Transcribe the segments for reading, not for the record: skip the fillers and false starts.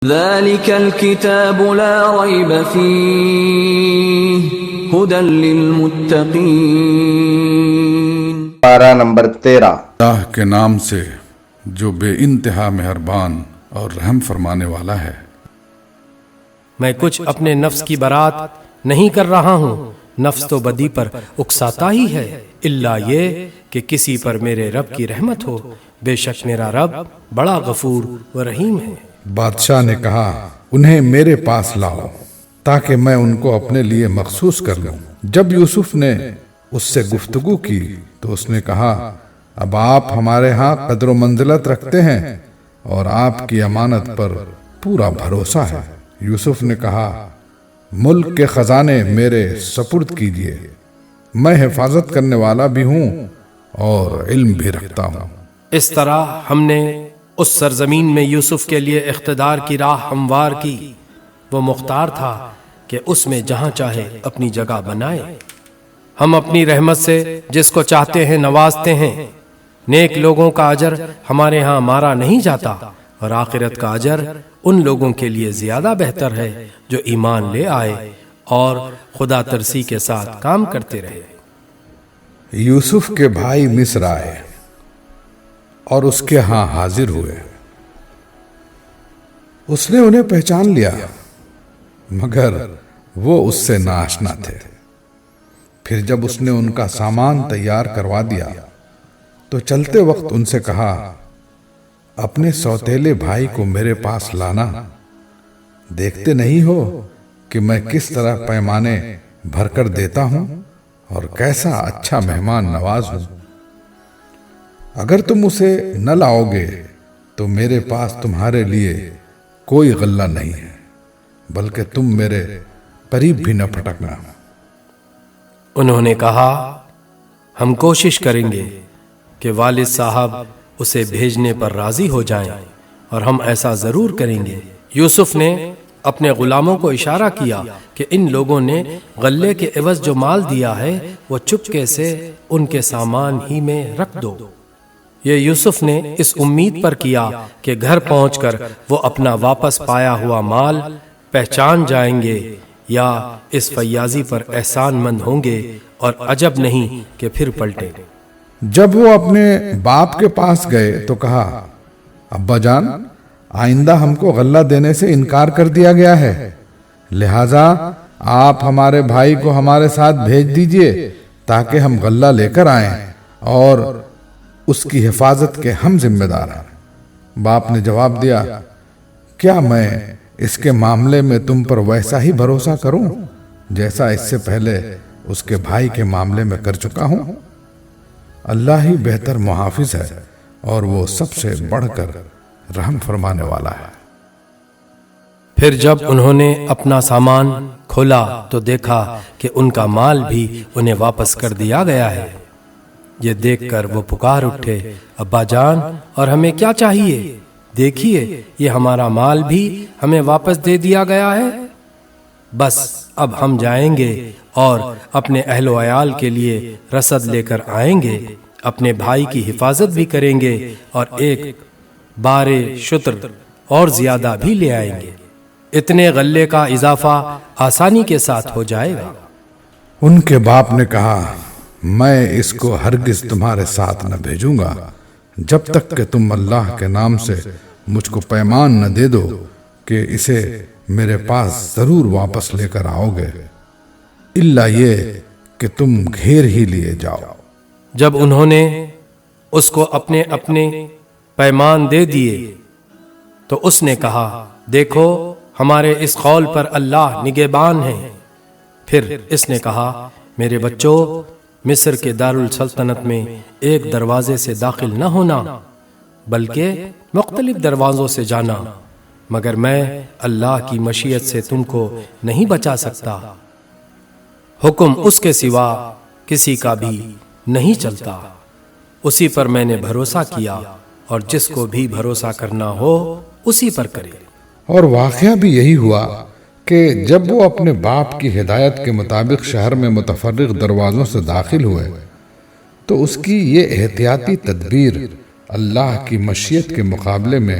ذلك الكتاب لا ريب فيه هدى للمتقين۔ پارہ نمبر 13۔ اللہ کے نام سے جو بے انتہا مہربان اور رحم فرمانے والا ہے۔ میں کچھ اپنے نفس کی برات نہیں کر رہا ہوں، نفس تو بدی پر اکساتا ہی ہے، الا یہ کہ کسی پر میرے رب کی رحمت ہو، بے شک میرا رب بڑا غفور و رحیم ہے۔ بادشاہ نے کہا انہیں میرے پاس لاؤ تاکہ میں ان کو اپنے لیے مخصوص کر لوں۔ جب یوسف نے اس سے گفتگو کی تو اس نے کہا اب آپ ہمارے ہاں قدر و منزلت رکھتے ہیں اور آپ کی امانت پر پورا بھروسہ ہے۔ یوسف نے کہا ملک کے خزانے میرے سپرد کیجیے، میں حفاظت کرنے والا بھی ہوں اور علم بھی رکھتا ہوں۔ اس طرح ہم نے اس سرزمین میں یوسف کے لیے اقتدار کی راہ ہموار کی، وہ مختار تھا کہ اس میں جہاں چاہے اپنی جگہ بنائے۔ ہم اپنی رحمت سے جس کو چاہتے ہیں نوازتے ہیں۔ نیک لوگوں کا اجر ہمارے ہاں مارا نہیں جاتا، اور آخرت کا اجر ان لوگوں کے لیے زیادہ بہتر ہے جو ایمان لے آئے اور خدا ترسی کے ساتھ کام کرتے رہے۔ یوسف کے بھائی مصر آئے اور اس کے ہاں حاضر ہوئے۔ اس نے انہیں پہچان لیا مگر وہ اس سے ناآشنا تھے۔ پھر جب اس نے ان کا سامان تیار کروا دیا تو چلتے وقت ان سے کہا اپنے سوتیلے بھائی کو میرے پاس لانا، دیکھتے نہیں ہو کہ میں کس طرح پیمانے بھر کر دیتا ہوں اور کیسا اچھا مہمان نواز ہوں۔ اگر تم اسے نہ لاؤ گے تو میرے پاس تمہارے لیے کوئی غلہ نہیں ہے، بلکہ تم میرے قریب بھی نہ پھٹکنا۔ انہوں نے کہا ہم کوشش کریں گے کہ والد صاحب اسے بھیجنے پر راضی ہو جائیں، اور ہم ایسا ضرور کریں گے۔ یوسف نے اپنے غلاموں کو اشارہ کیا کہ ان لوگوں نے غلے کے عوض جو مال دیا ہے وہ چپکے سے ان کے سامان ہی میں رکھ دو۔ یہ یوسف نے اس امید پر کیا کہ گھر پہنچ کر وہ اپنا واپس پایا ہوا مال پہچان جائیں گے یا اس فیاضی پر احسان مند ہوں گے، اور عجب نہیں کہ پھر پلٹے۔ جب وہ اپنے باپ کے پاس گئے تو کہا ابا جان، آئندہ ہم کو غلہ دینے سے انکار کر دیا گیا ہے، لہٰذا آپ ہمارے بھائی کو ہمارے ساتھ بھیج دیجئے تاکہ ہم غلہ لے کر آئیں اور اس کی حفاظت کے ہم ذمہ دار ہیں۔ باپ نے جواب دیا کیا میں اس کے معاملے میں تم پر ویسا ہی بھروسہ کروں جیسا اس سے پہلے اس کے بھائی کے معاملے میں کر چکا ہوں؟ اللہ ہی بہتر محافظ ہے اور وہ سب سے بڑھ کر رحم فرمانے والا ہے۔ پھر جب انہوں نے اپنا سامان کھولا تو دیکھا کہ ان کا مال بھی انہیں واپس کر دیا گیا ہے۔ یہ دیکھ کر وہ پکار اٹھے ابا جان، اور ہمیں کیا چاہیے؟ دیکھیے یہ ہمارا مال بھی ہمیں واپس دے دیا گیا ہے، بس اب ہم جائیں گے اور اپنے اہل و عیال کے لیے رسد لے کر آئیں گے، اپنے بھائی کی حفاظت بھی کریں گے اور ایک بارے شتر اور زیادہ بھی لے آئیں گے، اتنے غلے کا اضافہ آسانی کے ساتھ ہو جائے گا۔ ان کے باپ نے کہا میں اس کو ہرگز تمہارے ساتھ نہ بھیجوں گا جب تک کہ تم اللہ کے نام سے مجھ کو پیمان نہ دے دو کہ اسے میرے پاس ضرور واپس لے کر آؤ گے، الا یہ کہ تم گھیر ہی لیے جاؤ۔ جب انہوں نے اس کو اپنے اپنے پیمان دے دیے تو اس نے کہا دیکھو ہمارے اس قول پر اللہ نگہبان ہیں۔ پھر اس نے کہا میرے بچوں، مصر کے دارالسلطنت میں ایک دروازے سے داخل نہ ہونا بلکہ مختلف دروازوں سے جانا، مگر میں اللہ کی مشیت سے تم کو نہیں بچا سکتا، حکم اس کے سوا کسی کا بھی نہیں چلتا، اسی پر میں نے بھروسہ کیا اور جس کو بھی بھروسہ کرنا ہو اسی پر کرے۔ اور واقعہ بھی یہی ہوا کہ جب وہ اپنے باپ کی ہدایت کے مطابق شہر میں متفرق دروازوں سے داخل ہوئے تو اس کی یہ احتیاطی تدبیر اللہ کی مشیت کے مقابلے میں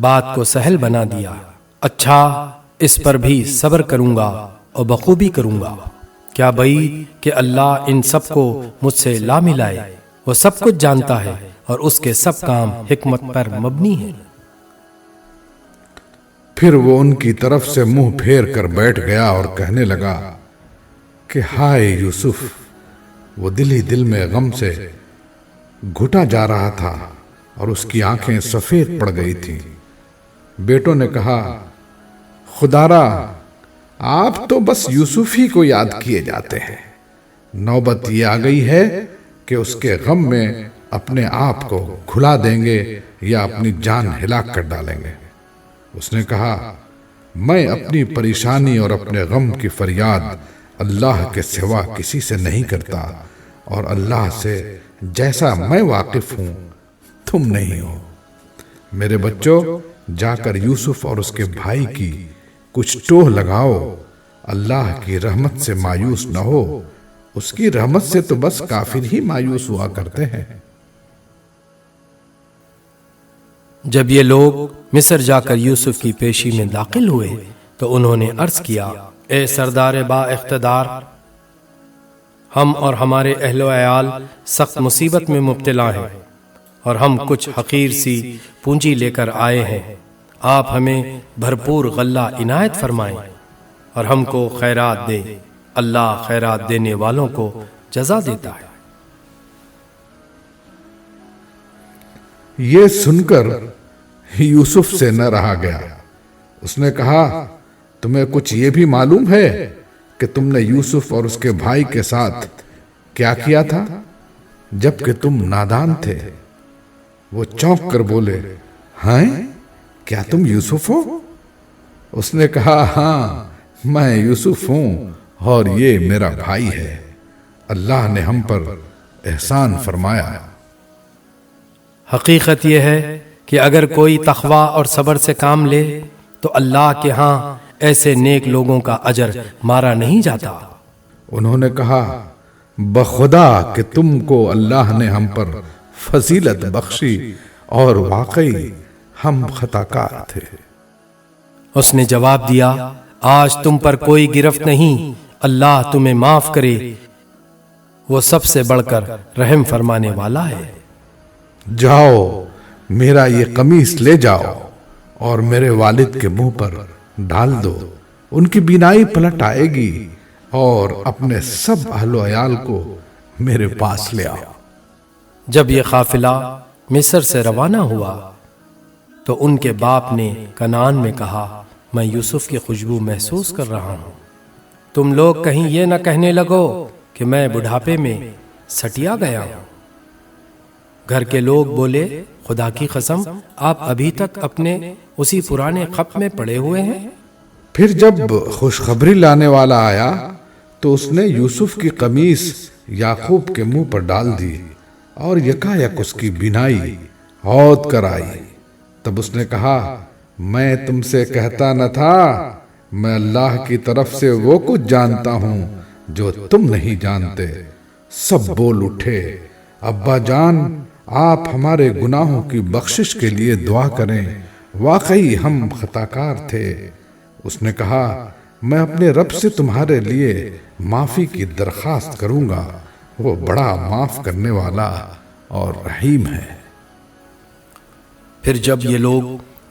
بات کو سہل بنا دیا۔ اچھا، اس پر بھی صبر کروں گا اور بخوبی کروں گا۔ کیا بعید کہ اللہ ان سب کو مجھ سے لا ملائے۔ وہ سب کچھ جانتا ہے اور اس کے سب کام حکمت پر مبنی ہیں۔ پھر وہ ان کی طرف سے منہ پھیر کر بیٹھ گیا اور کہنے لگا کہ ہائے یوسف، وہ دل ہی دل میں غم سے گھٹا جا رہا تھا اور اس کی آنکھیں سفید پڑ گئی تھیں۔ بیٹوں نے کہا، خدارا، آپ تو بس یوسف ہی کو یاد کیے جاتے ہیں۔ نوبت یہ آ گئی ہے کہ اس کے غم میں اپنے آپ کو کھلا دیں گے یا اپنی جان ہلاک کر ڈالیں گے۔ اس نے کہا، میں اپنی پریشانی اور اپنے غم کی فریاد اللہ کے سوا کسی سے نہیں کرتا، اور اللہ سے جیسا میں واقف ہوں تم نہیں ہو۔ میرے بچوں، جا کر یوسف اور اس کے بھائی کی کچھ ٹوہ لگاؤ۔ اللہ کی رحمت سے مایوس نہ ہو، اس کی رحمت سے تو بس کافر ہی مایوس ہوا کرتے ہیں۔ جب یہ لوگ مصر جا کر یوسف کی پیشی میں داخل ہوئے تو انہوں نے عرض کیا، اے سردار با اقتدار، ہم اور ہمارے اہل و عیال سخت مصیبت میں مبتلا ہیں اور ہم کچھ حقیر سی پونجی لے کر آئے ہیں۔ آپ ہمیں بھرپور غلہ عنایت فرمائیں اور ہم کو خیرات دیں۔ اللہ خیرات دینے والوں کو جزا دیتا ہے۔ یہ سن کر یوسف سے نہ رہا گیا۔ اس نے کہا، تمہیں کچھ یہ بھی معلوم ہے کہ تم نے یوسف اور اس کے بھائی کے ساتھ کیا کیا تھا جب کہ تم نادان تھے؟ وہ چونک کر بولے، ہاں، کیا تم یوسف ہو؟ اس نے کہا، ہاں، میں یوسف ہوں اور یہ میرا بھائی ہے۔ اللہ نے ہم پر احسان فرمایا۔ حقیقت یہ ہے کہ اگر کوئی تقوی اور صبر سے کام لے تو اللہ کے ہاں ایسے نیک لوگوں کا اجر مارا نہیں جاتا۔ انہوں نے کہا، بخدا کہ تم کو اللہ نے ہم پر فضیلت بخشی اور واقعی ہم خطا کار تھے۔ اس نے جواب دیا، آج تم پر کوئی گرفت نہیں، اللہ تمہیں معاف کرے، وہ سب سے بڑھ کر رحم فرمانے والا ہے۔ جاؤ، میرا یہ قمیص لے جاؤ اور میرے والد کے منہ پر ڈال دو، ان کی بینائی پلٹ آئے گی، اور اپنے سب اہل و عیال کو میرے پاس لے آؤ۔ جب یہ قافلہ مصر سے روانہ ہوا تو ان کے باپ نے کنعان میں کہا، میں یوسف کی خوشبو محسوس کر رہا ہوں، تم لوگ کہیں یہ نہ کہنے لگو کہ میں بڑھاپے میں سٹیا گیا ہوں۔ گھر کے لوگ بولے، خدا کی قسم، آپ ابھی تک اپنے اسی پرانے خپ میں پڑے ہوئے ہیں۔ پھر جب خوشخبری لانے والا آیا تو اس نے یوسف کی قمیص یعقوب کے منہ پر ڈال دی اور یکایک اس کی بینائی عود کر آئی۔ تب اس نے کہا، میں تم سے کہتا نہ تھا، میں اللہ کی طرف سے وہ کچھ جانتا ہوں جو تم نہیں جانتے۔ سب بول اٹھے، ابا جان، آپ ہمارے گناہوں کی بخشش کے لیے دعا کریں، واقعی ہم خطا کار تھے۔ اس نے کہا، میں اپنے رب سے تمہارے لیے معافی کی درخواست کروں گا، وہ بڑا معاف کرنے والا اور رحیم ہے۔ پھر جب یہ لوگ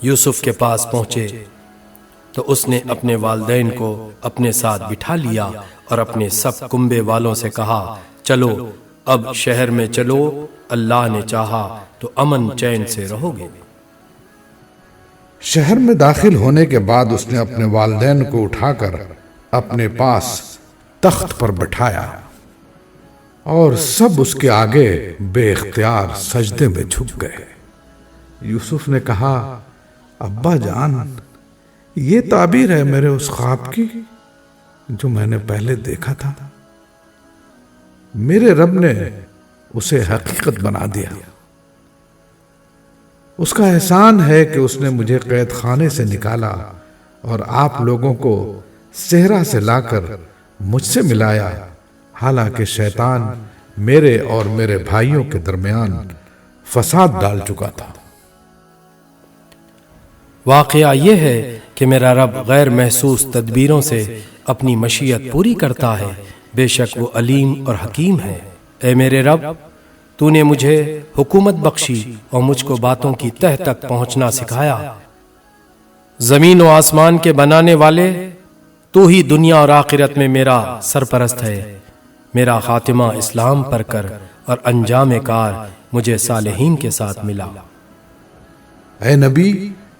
یوسف کے پاس پہنچے تو اس نے اپنے والدین کو اپنے ساتھ بٹھا لیا اور اپنے سب کنبے والوں سے کہا، چلو اب شہر میں چلو، اللہ نے چاہا تو امن چین سے رہو گے۔ شہر میں داخل ہونے کے بعد اس نے اپنے والدین کو اٹھا کر اپنے پاس تخت پر بٹھایا اور سب اس کے آگے بے اختیار سجدے میں جھک گئے۔ یوسف نے کہا، ابا جان، یہ تعبیر ہے میرے اس خواب کی جو میں نے پہلے دیکھا تھا۔ میرے رب نے اسے حقیقت بنا دیا۔ اس کا احسان ہے کہ اس نے مجھے قید خانے سے نکالا اور آپ لوگوں کو صحرا سے لا کر مجھ سے ملایا، حالانکہ شیطان میرے اور میرے بھائیوں کے درمیان فساد ڈال چکا تھا۔ واقعہ یہ ہے کہ میرا رب غیر محسوس تدبیروں سے اپنی مشیت پوری کرتا ہے، بے شک وہ علیم اور حکیم ہے۔ اے میرے رب، تو نے مجھے حکومت بخشی اور مجھ کو باتوں کی تہ تک پہنچنا سکھایا۔ زمین و آسمان کے بنانے والے تو ہی دنیا اور آخرت میں میرا سرپرست ہے۔ میرا خاتمہ اسلام پر کر اور انجام کار مجھے صالحین کے ساتھ ملا۔ اے نبی،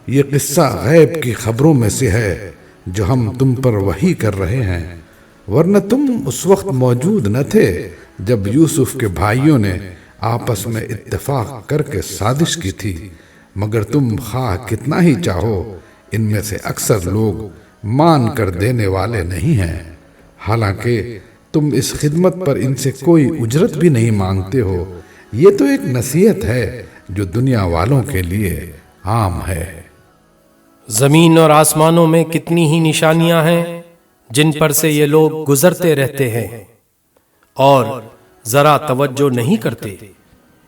یہ قصہ غیب کی خبروں میں سے ہے جو ہم تم پر وحی کر رہے ہیں، ورنہ تم اس وقت موجود نہ تھے جب یوسف کے بھائیوں نے آپس میں اتفاق کر کے سازش کی تھی، مگر تم خواہ کتنا ہی چاہو ان میں سے اکثر لوگ مان کر دینے والے نہیں ہیں، حالانکہ تم اس خدمت پر ان سے کوئی اجرت بھی نہیں مانگتے ہو۔ یہ تو ایک نصیحت ہے جو دنیا والوں کے لیے عام ہے۔ زمین اور آسمانوں میں کتنی ہی نشانیاں ہیں جن پر سے یہ لوگ گزرتے رہتے ہیں اور ذرا توجہ نہیں کرتے۔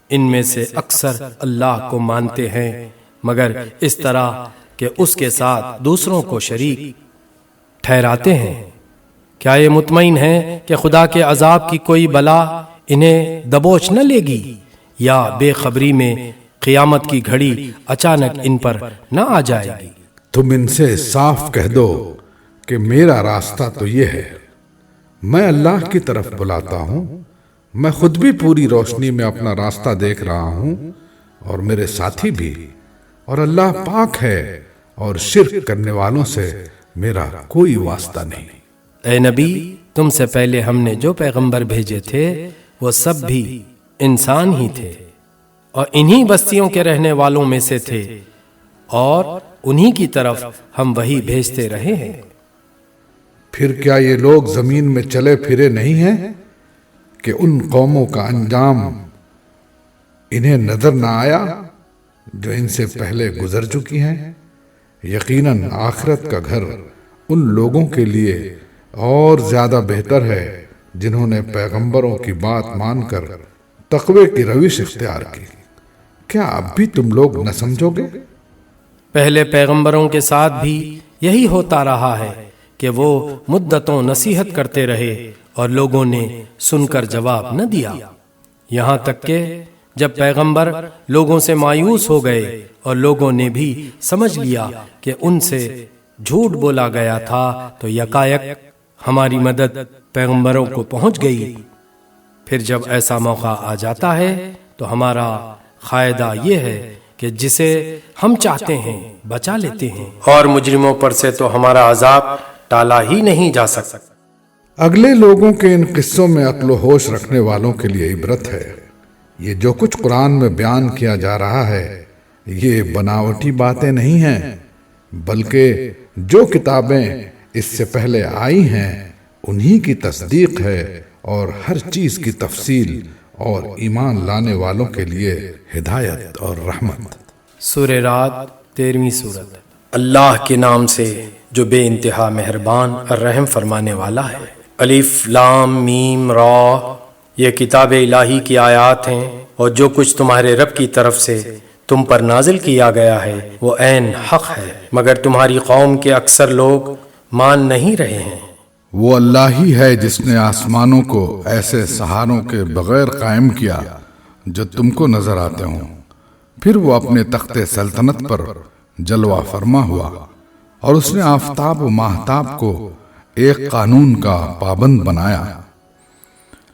ان میں سے اکثر اللہ کو مانتے ہیں مگر اس طرح کہ اس کے ساتھ دوسروں کو شریک ٹھہراتے ہیں۔ کیا یہ مطمئن ہیں کہ خدا کے عذاب کی کوئی بلا انہیں دبوچ نہ لے گی، یا بے خبری میں قیامت کی گھڑی اچانک ان پر نہ آ جائے گی؟ تم ان سے صاف کہہ دو کہ میرا راستہ تو یہ ہے، میں اللہ کی طرف بلاتا ہوں، میں خود بھی پوری روشنی میں اپنا راستہ دیکھ رہا ہوں اور میرے ساتھی بھی، اور اللہ پاک ہے اور شرک کرنے والوں سے میرا کوئی واسطہ نہیں۔ اے نبی، تم سے پہلے ہم نے جو پیغمبر بھیجے تھے وہ سب بھی انسان ہی تھے اور انہی بستیوں کے رہنے والوں میں سے تھے، اور انہی کی طرف ہم وہی بھیجتے رہے ہیں۔ پھر کیا یہ لوگ زمین میں چلے پھرے نہیں ہیں کہ ان قوموں کا انجام انہیں نظر نہ آیا جو ان سے پہلے گزر چکی ہیں؟ یقیناً آخرت کا گھر ان لوگوں کے لیے اور زیادہ بہتر ہے جنہوں نے پیغمبروں کی بات مان کر تقوی کی روش اختیار کی۔ کیا اب بھی تم لوگ نہ سمجھو گے؟ پہلے پیغمبروں کے ساتھ بھی یہی ہوتا رہا ہے کہ وہ مدتوں نصیحت کرتے رہے اور لوگوں نے سن کر جواب نہ دیا، یہاں تک کہ جب پیغمبر لوگوں سے مایوس ہو گئے اور لوگوں نے بھی سمجھ لیا کہ ان سے جھوٹ بولا گیا تھا تو یکایک ہماری مدد پیغمبروں کو پہنچ گئی۔ پھر جب ایسا موقع آ جاتا ہے تو ہمارا قاعدہ یہ ہے کہ جسے ہم چاہتے ہیں بچا لیتے ہیں، اور مجرموں پر سے تو ہمارا عذاب ٹالا ہی نہیں جا سکتا۔ اگلے لوگوں کے ان قصوں میں عقل و ہوش رکھنے والوں کے لیے عبرت ہے۔ یہ جو کچھ قرآن میں بیان کیا جا رہا ہے یہ بناوٹی باتیں نہیں ہیں، بلکہ جو کتابیں اس سے پہلے آئی ہیں انہی کی تصدیق ہے، اور ہر چیز کی تفصیل اور ایمان لانے والوں کے لیے ہدایت اور رحمت۔ سورہ رعد 13ویں سورت۔ اللہ کے نام سے جو بے انتہا مہربان اور رحم فرمانے والا ہے۔ الف لام میم را، یہ کتاب الہی کی آیات ہیں، اور جو کچھ تمہارے رب کی طرف سے تم پر نازل کیا گیا ہے وہ عین حق ہے، مگر تمہاری قوم کے اکثر لوگ مان نہیں رہے ہیں۔ وہ اللہ ہی ہے جس نے آسمانوں کو ایسے سہاروں کے بغیر قائم کیا جو تم کو نظر آتے ہوں، پھر وہ اپنے تخت سلطنت پر جلوہ فرما ہوا، اور اس نے آفتاب و ماہتاب کو ایک قانون کا پابند بنایا۔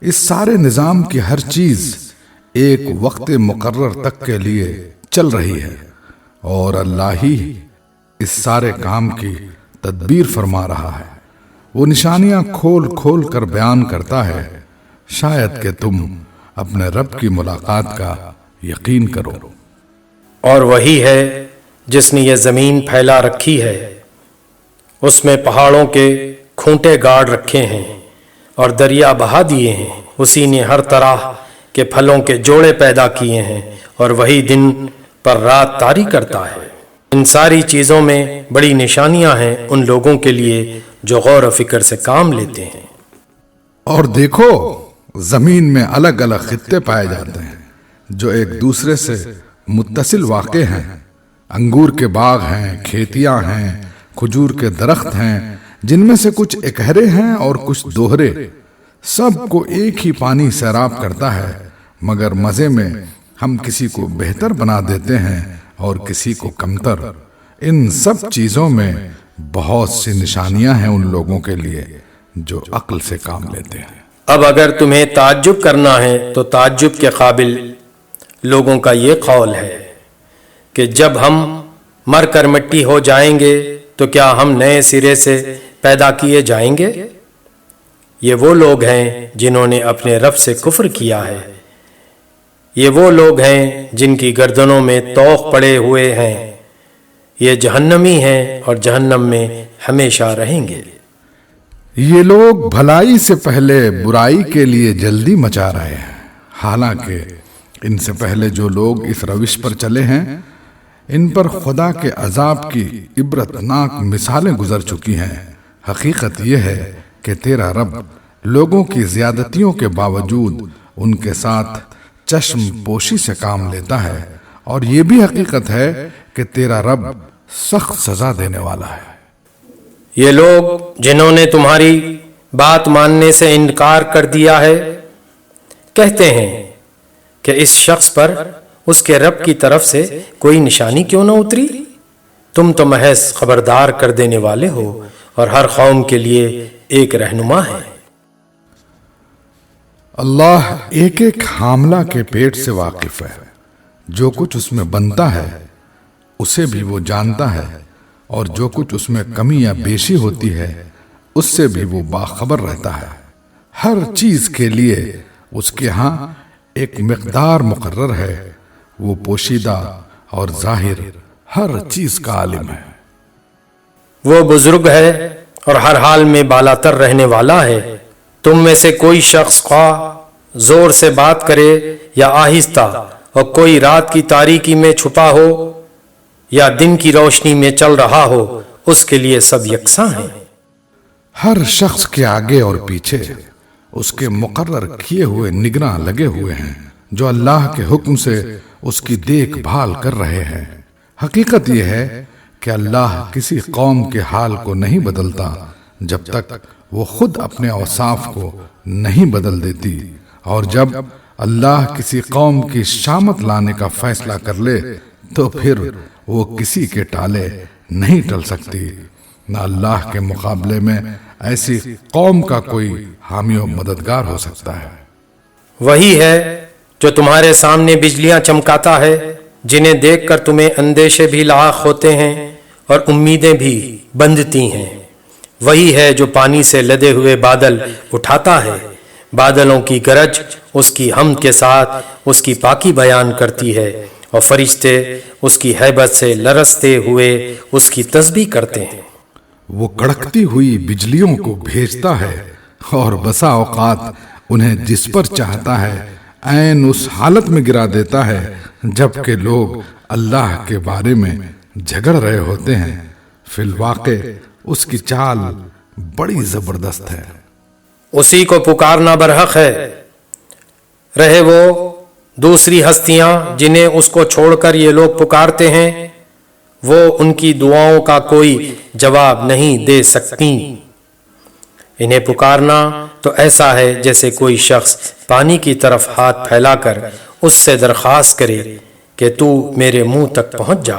اس سارے نظام کی ہر چیز ایک وقت مقرر تک کے لیے چل رہی ہے، اور اللہ ہی اس سارے کام کی تدبیر فرما رہا ہے۔ وہ نشانیاں کھول کھول کر بیان کرتا ہے، شاید کہ تم اپنے رب کی ملاقات کا یقین کرو۔ اور وہی ہے جس نے یہ زمین پھیلا رکھی ہے، اس میں پہاڑوں کے کھونٹے گاڑ رکھے ہیں اور دریا بہا دیے ہیں، اسی نے ہر طرح کے پھلوں کے جوڑے پیدا کیے ہیں، اور وہی دن پر رات طاری کرتا ہے۔ ان ساری چیزوں میں بڑی نشانیاں ہیں ان لوگوں کے لیے جو غور و فکر سے کام لیتے ہیں۔ اور دیکھو، زمین میں الگ الگ خطے پائے جاتے ہیں جو ایک دوسرے سے متصل واقع ہیں، انگور کے باغ ہیں، کھیتیاں ہیں، کھجور کے درخت ہیں، جن میں سے کچھ اکہرے ہیں اور کچھ دوہرے، سب کو ایک ہی پانی سیراب کرتا ہے، مگر مزے میں ہم کسی کو بہتر بنا دیتے ہیں اور کسی کو کمتر۔ ان سب چیزوں میں بہت سی نشانیاں ہیں ان لوگوں کے لیے جو عقل سے کام لیتے ہیں۔ اب اگر تمہیں تعجب کرنا ہے تو تعجب کے قابل لوگوں کا یہ قول ہے کہ جب ہم مر کر مٹی ہو جائیں گے تو کیا ہم نئے سرے سے پیدا کیے جائیں گے؟ یہ وہ لوگ ہیں جنہوں نے اپنے رب سے کفر کیا ہے، یہ وہ لوگ ہیں جن کی گردنوں میں طوق پڑے ہوئے ہیں، یہ جہنمی ہیں اور جہنم میں ہمیشہ رہیں گے۔ یہ لوگ بھلائی سے پہلے برائی کے لیے جلدی مچا رہے ہیں، حالانکہ ان سے پہلے جو لوگ اس روش پر چلے ہیں ان پر خدا کے عذاب کی عبرتناک مثالیں گزر چکی ہیں۔ حقیقت یہ ہے کہ تیرا رب لوگوں کی زیادتیوں کے باوجود ان کے ساتھ چشم پوشی سے کام لیتا ہے، اور یہ بھی حقیقت ہے کہ تیرا رب سخت سزا دینے والا ہے۔ یہ لوگ جنہوں نے تمہاری بات ماننے سے انکار کر دیا ہے کہتے ہیں کہ اس شخص پر اس کے رب کی طرف سے کوئی نشانی کیوں نہ اتری؟ تم تو محض خبردار کر دینے والے ہو اور ہر قوم کے لیے ایک رہنما ہے۔ اللہ ایک ایک حاملہ کے پیٹ سے واقف ہے، جو کچھ اس میں بنتا ہے اسے بھی وہ جانتا ہے، اور جو کچھ اس میں کمی یا بیشی ہوتی ہے اس سے بھی وہ باخبر رہتا ہے۔ ہر چیز کے لیے اس کے ہاں ایک مقدار مقرر ہے، وہ پوشیدہ اور ظاہر ہر چیز کا عالم ہے۔ وہ بزرگ ہے اور ہر حال میں بالاتر رہنے والا ہے۔ تم میں سے کوئی شخص خواہ زور سے بات کرے یا آہستہ، اور کوئی رات کی تاریکی میں چھپا ہو یا دن کی روشنی میں چل رہا ہو، اس کے لیے سب یکساں ہیں۔ ہر شخص کے آگے اور پیچھے اس کے مقرر کیے ہوئے نگراں لگے ہوئے ہیں، جو اللہ کے حکم سے اس کی دیکھ بھال کر رہے ہیں۔ حقیقت یہ ہے کہ اللہ کسی قوم کے حال کو نہیں بدلتا جب تک وہ خود اپنے اوصاف کو نہیں بدل دیتی، اور جب اللہ کسی قوم کی شامت لانے کا فیصلہ کر لے تو پھر وہ کسی کے ٹالے نہیں ٹل سکتی۔ نہ اللہ کے مقابلے میں ایسی قوم کا کوئی حامی و مددگار ہو سکتا ہے۔ وہی ہے جو تمہارے سامنے بجلیاں چمکاتا ہے، جنہیں دیکھ کر تمہیں اندیشے بھی لاحق ہوتے ہیں اور امیدیں بھی بندھتی ہیں۔ وہی ہے جو پانی سے لدے ہوئے بادل اٹھاتا ہے، بادلوں کی گرج اس کی حمد کے ساتھ اس کی پاکی بیان کرتی ہے، اور فرشتے اس کی ہیبت سے لرزتے ہوئے اس کی تسبیح کرتے ہیں۔ وہ کڑکتی ہوئی بجلیوں کو بھیجتا ہے اور بسا اوقات انہیں جس پر چاہتا ہے عین اس حالت میں گرا دیتا ہے جبکہ لوگ اللہ کے بارے میں جھگڑ رہے ہوتے ہیں۔ فی الواقع اس کی چال بڑی زبردست ہے۔ اسی کو پکارنا برحق ہے، رہے وہ دوسری ہستیاں جنہیں اس کو چھوڑ کر یہ لوگ پکارتے ہیں، وہ ان کی دعاؤں کا کوئی جواب نہیں دے سکتی۔ انہیں پکارنا تو ایسا ہے جیسے کوئی شخص پانی کی طرف ہاتھ پھیلا کر اس سے درخواست کرے کہ تو میرے منہ تک پہنچ جا،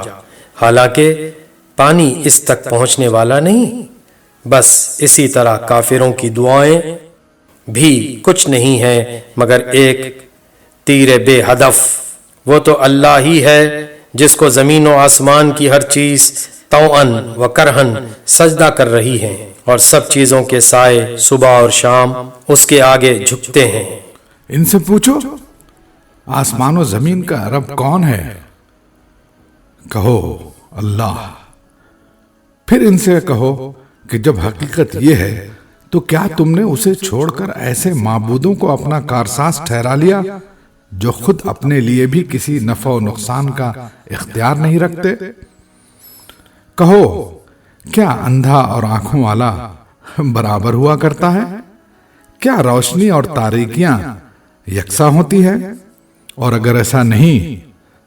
حالانکہ پانی اس تک پہنچنے والا نہیں۔ بس اسی طرح کافروں کی دعائیں بھی کچھ نہیں ہیں مگر ایک تیر بے ہدف۔ وہ تو اللہ ہی ہے جس کو زمین و آسمان کی ہر چیز طوعاً و کرہن سجدہ کر رہی ہے، اور سب چیزوں کے سائے صبح اور شام اس کے آگے جھکتے ہیں۔ ان سے پوچھو آسمان و زمین کا رب کون ہے؟ کہو اللہ۔ پھر ان سے کہو کہ جب حقیقت یہ ہے تو کیا تم نے اسے چھوڑ کر ایسے معبودوں کو اپنا کارساز ٹھہرا لیا جو خود اپنے لیے بھی کسی نفع و نقصان کا اختیار نہیں رکھتے؟ کہو کیا اندھا اور آنکھوں والا برابر ہوا کرتا ہے؟ کیا روشنی اور تاریکیاں یکساں ہوتی ہے؟ اور اگر ایسا نہیں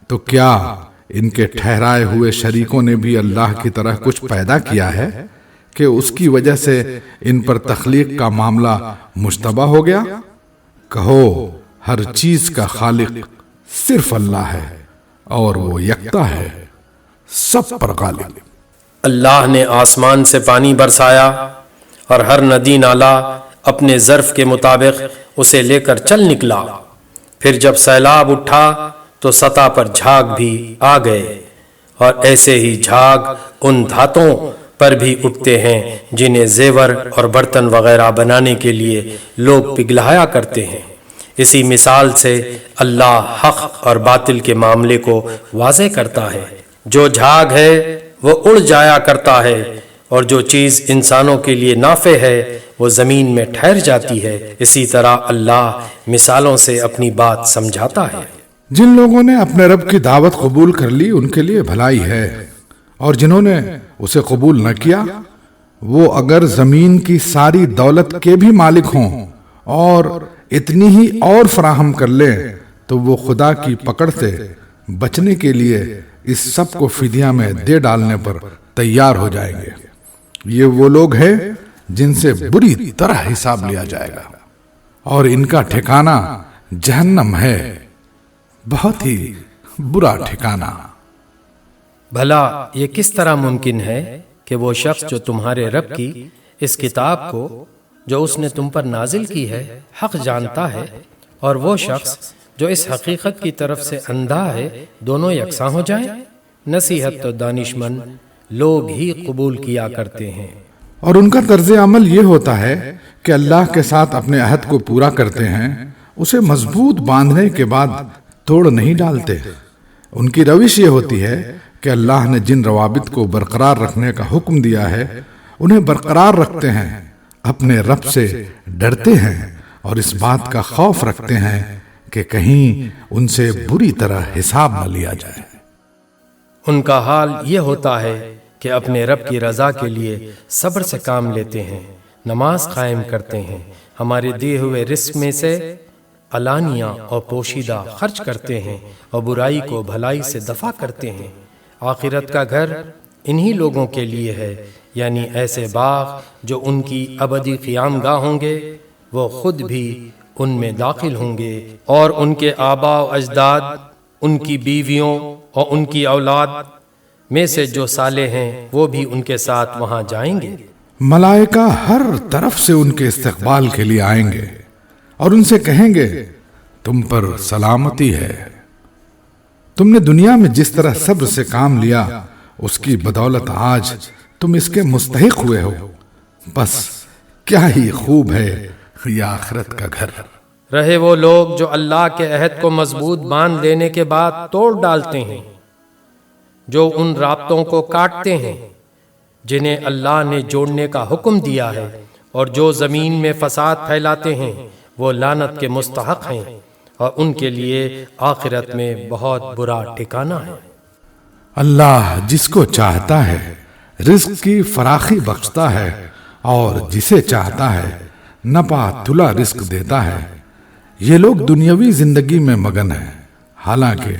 تو کیا ان کے ٹھہرائے ہوئے شریکوں نے بھی اللہ کی طرح کچھ پیدا کیا ہے کہ اس کی وجہ سے ان پر تخلیق کا معاملہ مشتبہ ہو گیا؟ کہو ہر چیز کا خالق صرف اللہ ہے اور وہ یکتا ہے، سب پر غالب۔ اللہ نے آسمان سے پانی برسایا اور ہر ندی نالا اپنے ظرف کے مطابق اسے لے کر چل نکلا، پھر جب سیلاب اٹھا تو سطح پر جھاگ بھی آ گئے، اور ایسے ہی جھاگ ان دھاتوں پر بھی اٹھتے ہیں جنہیں زیور اور برتن وغیرہ بنانے کے لیے لوگ پگھلایا کرتے ہیں۔ اسی مثال سے اللہ حق اور باطل کے معاملے کو واضح کرتا ہے۔ جو جھاگ ہے وہ اڑ جایا کرتا ہے، اور جو چیز انسانوں کے لیے نافع ہے وہ زمین میں ٹھہر جاتی ہے۔ اسی طرح اللہ مثالوں سے اپنی بات سمجھاتا ہے۔ جن لوگوں نے اپنے رب کی دعوت قبول کر لی ان کے لیے بھلائی ہے، اور جنہوں نے اسے قبول نہ کیا وہ اگر زمین کی ساری دولت کے بھی مالک ہوں اور اتنی ہی اور فراہم کر لیں تو وہ خدا کی پکڑ سے بچنے کے لیے اس سب کو فدیہ میں دے ڈالنے پر تیار ہو جائیں گے۔ یہ وہ لوگ ہیں جن سے بری طرح حساب لیا جائے گا، اور ان کا ٹھکانہ جہنم ہے، بہت ہی برا ٹھکانہ۔ بھلا یہ کس طرح ممکن ہے کہ وہ شخص جو تمہارے رب کی اس کتاب کو جو اس نے تم پر نازل کی ہے حق جانتا ہے، اور وہ شخص جو اس حقیقت کی طرف سے اندھا ہے، دونوں یکساں ہو جائیں؟ نصیحت تو دانشمند لوگ ہی قبول کیا کرتے ہیں۔ اور ان کا طرز عمل یہ ہوتا ہے کہ اللہ کے ساتھ اپنے عہد کو پورا کرتے ہیں، اسے مضبوط باندھنے کے بعد توڑ نہیں ڈالتے۔ ان کی روش یہ ہوتی ہے کہ اللہ نے جن روابط کو برقرار رکھنے کا حکم دیا ہے انہیں برقرار رکھتے ہیں، اپنے رب سے ڈرتے ہیں اور اس بات کا خوف رکھتے ہیں کہ کہیں ان سے بری طرح حساب نہ لیا جائے۔ ان کا حال یہ ہوتا ہے کہ اپنے رب کی رضا کے لیے صبر سے کام لیتے ہیں، نماز قائم کرتے ہیں، ہمارے دیے ہوئے رزق میں سے علانیہ اور پوشیدہ خرچ کرتے ہیں، اور برائی کو بھلائی سے دفع کرتے ہیں۔ آخرت کا گھر انہی لوگوں کے لیے ہے، یعنی ایسے باغ جو ان کی ابدی قیام گاہ ہوں گے، وہ خود بھی ان میں داخل ہوں گے، اور ان کے آباء و اجداد، ان کی بیویوں اور ان کی اولاد میں سے جو صالح ہیں وہ بھی ان کے ساتھ وہاں جائیں گے۔ ملائکہ ہر طرف سے ان کے استقبال کے لیے آئیں گے اور ان سے کہیں گے تم پر سلامتی ہے، تم نے دنیا میں جس طرح صبر سے کام لیا اس کی بدولت آج تم اس کے مستحق ہوئے ہو، بس کیا ہی خوب ہے یہ آخرت کا گھر۔ رہے وہ لوگ جو اللہ کے عہد کو مضبوط باندھ لینے کے بعد توڑ ڈالتے ہیں، جو ان رابطوں کو کاٹتے ہیں جنہیں اللہ نے جوڑنے کا حکم دیا ہے، اور جو زمین میں فساد پھیلاتے ہیں وہ لعنت کے مستحق ہیں، اور ان کے لیے آخرت میں بہت برا ٹھکانہ ہے۔ اللہ جس کو چاہتا ہے رزق کی فراخی بخشتا ہے، اور جسے چاہتا ہے نپا تلا رزق دیتا ہے۔ یہ لوگ دنیاوی زندگی میں مگن ہیں، حالانکہ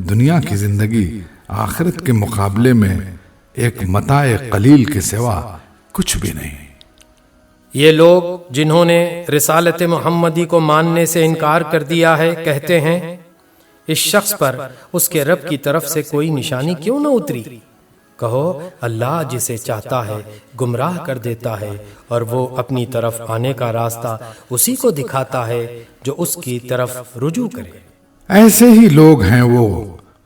دنیا کی زندگی آخرت کے مقابلے میں ایک متاع قلیل کے سوا کچھ بھی نہیں۔ یہ لوگ جنہوں نے رسالت محمدی کو ماننے سے انکار کر دیا ہے کہتے ہیں اس شخص پر اس کے رب کی طرف سے کوئی نشانی کیوں نہ اتری؟ کہو اللہ جسے چاہتا ہے گمراہ کر دیتا ہے، اور وہ اپنی طرف آنے کا راستہ اسی کو دکھاتا ہے جو اس کی طرف رجوع کرے۔ ایسے ہی لوگ ہیں وہ